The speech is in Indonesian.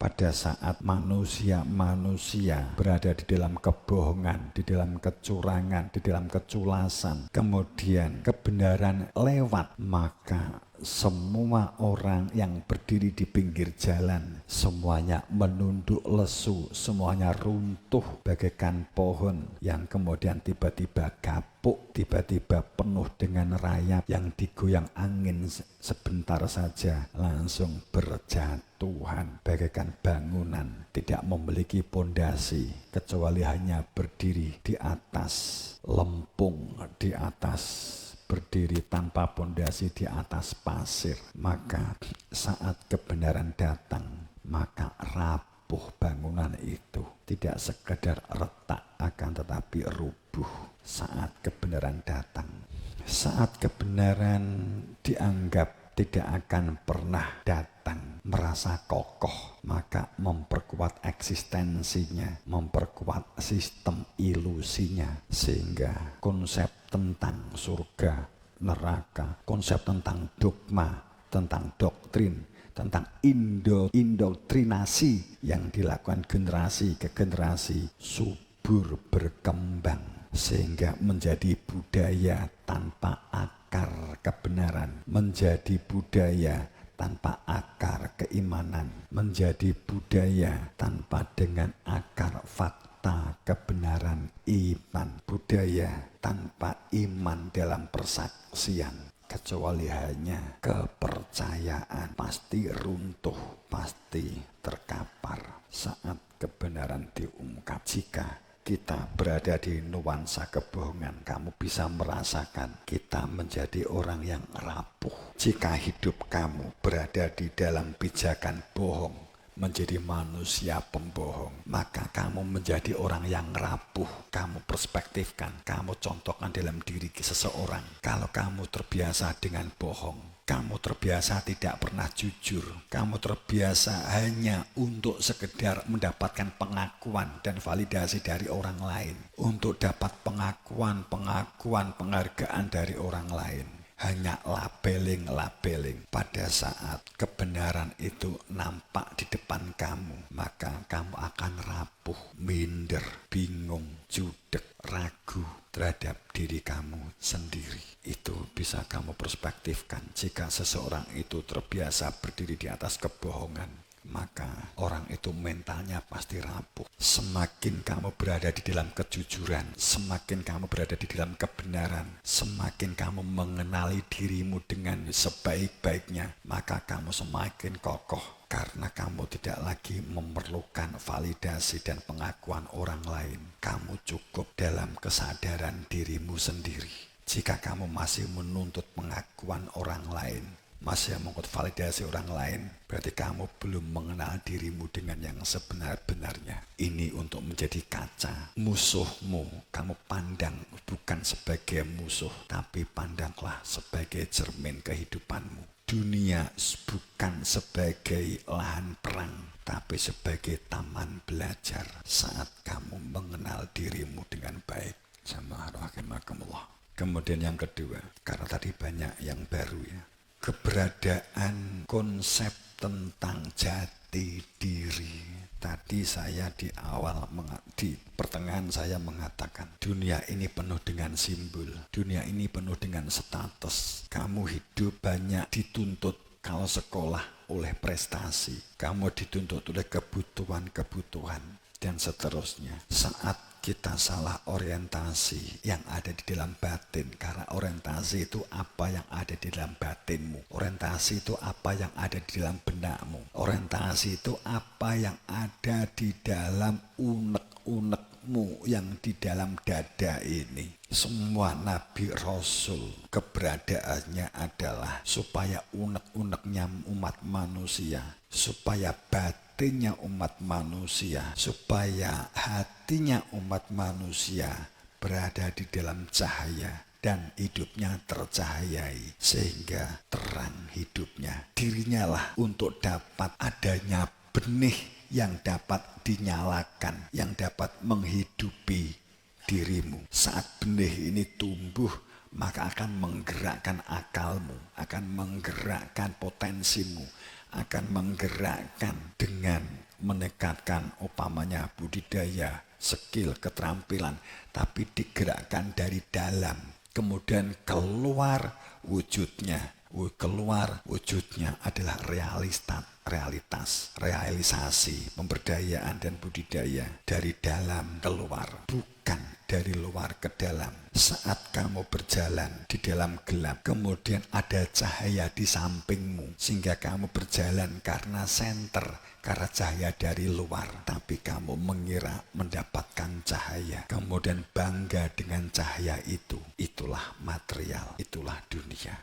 pada saat manusia berada di dalam kebohongan, di dalam kecurangan, di dalam keculasan, kemudian kebenaran lewat, maka semua orang yang berdiri di pinggir jalan semuanya menunduk lesu, semuanya runtuh bagaikan pohon yang kemudian tiba-tiba kapuk, tiba-tiba penuh dengan rayap yang digoyang angin sebentar saja langsung berjatuhan bagaikan bangunan tidak memiliki pondasi kecuali hanya berdiri di atas lempung, di atas berdiri tanpa pondasi di atas pasir. Maka saat kebenaran datang, maka rapuh bangunan itu. Tidak sekedar retak, akan tetapi rubuh saat kebenaran datang. Saat kebenaran dianggap tidak akan pernah datang, merasa kokoh, maka memperkuat eksistensinya, memperkuat sistem ilusinya, sehingga konsep tentang surga, neraka, konsep tentang dogma, tentang doktrin, tentang indoktrinasi yang dilakukan generasi ke generasi subur berkembang, sehingga menjadi budaya tanpa akar kebenaran, menjadi budaya tanpa akar keimanan, menjadi budaya tanpa dengan akar fakta kebenaran iman, budaya tanpa iman dalam persaksian, kecuali hanya kepercayaan, pasti runtuh, pasti terkapar saat kebenaran diungkap. Jika kita berada di nuansa kebohongan, kamu bisa merasakan kita menjadi orang yang rapuh. Jika hidup kamu berada di dalam pijakan bohong, menjadi manusia pembohong, maka kamu menjadi orang yang rapuh. Kamu perspektifkan, kamu contohkan dalam diri seseorang. Kalau kamu terbiasa dengan bohong, kamu terbiasa tidak pernah jujur, kamu terbiasa hanya untuk sekedar mendapatkan pengakuan dan validasi dari orang lain, untuk dapat pengakuan, penghargaan dari orang lain, hanya labeling. Pada saat kebenaran itu nampak di depan kamu, maka kamu akan rapuh, minder, bingung, judek, ragu terhadap diri kamu sendiri. Itu bisa kamu perspektifkan. Jika seseorang itu terbiasa berdiri di atas kebohongan, maka orang itu mentalnya pasti rapuh. Semakin kamu berada di dalam kejujuran, semakin kamu berada di dalam kebenaran, semakin kamu mengenali dirimu dengan sebaik-baiknya, maka kamu semakin kokoh. Karena kamu tidak lagi memerlukan validasi dan pengakuan orang lain. Kamu cukup dalam kesadaran dirimu sendiri. Jika kamu masih menuntut pengakuan orang lain, masih menuntut validasi orang lain, berarti kamu belum mengenal dirimu dengan yang sebenar-benarnya. Ini untuk menjadi kaca. Musuhmu kamu pandang bukan sebagai musuh, tapi pandanglah sebagai cermin kehidupanmu. Dunia bukan sebagai lahan perang, tapi sebagai taman belajar saat kamu mengenal dirimu dengan baik. Kemudian yang kedua, karena tadi banyak yang baru ya, keberadaan konsep tentang jati diri. Tadi saya di awal, di pertengahan saya mengatakan, dunia ini penuh dengan simbol, dunia ini penuh dengan status. Kamu hidup banyak dituntut kalau sekolah oleh prestasi, kamu dituntut oleh kebutuhan dan seterusnya. Saat kita salah orientasi, yang ada di dalam batin, karena orientasi itu apa yang ada di dalam batinmu, orientasi itu apa yang ada di dalam benakmu, orientasi itu apa yang ada di dalam unek-unekmu yang di dalam dada ini. Semua nabi rasul keberadaannya adalah supaya unek-uneknya umat manusia, supaya batinnya umat manusia, supaya hatinya umat manusia berada di dalam cahaya dan hidupnya tercahayai, sehingga terang hidupnya. Dirinya lah untuk dapat adanya benih yang dapat dinyalakan, yang dapat menghidupi dirimu. Saat benih ini tumbuh, maka akan menggerakkan akalmu, akan menggerakkan potensimu, akan menggerakkan dengan meningkatkan upamanya budidaya, skill, keterampilan, tapi digerakkan dari dalam, kemudian keluar wujudnya. Keluar wujudnya adalah realitas, realisasi, pemberdayaan dan budidaya dari dalam keluar, bukan dari luar ke dalam. Saat kamu berjalan di dalam gelap, kemudian ada cahaya di sampingmu, sehingga kamu berjalan karena senter, karena cahaya dari luar, tapi kamu mengira mendapatkan cahaya, kemudian bangga dengan cahaya itu. Itulah material, itulah dunia.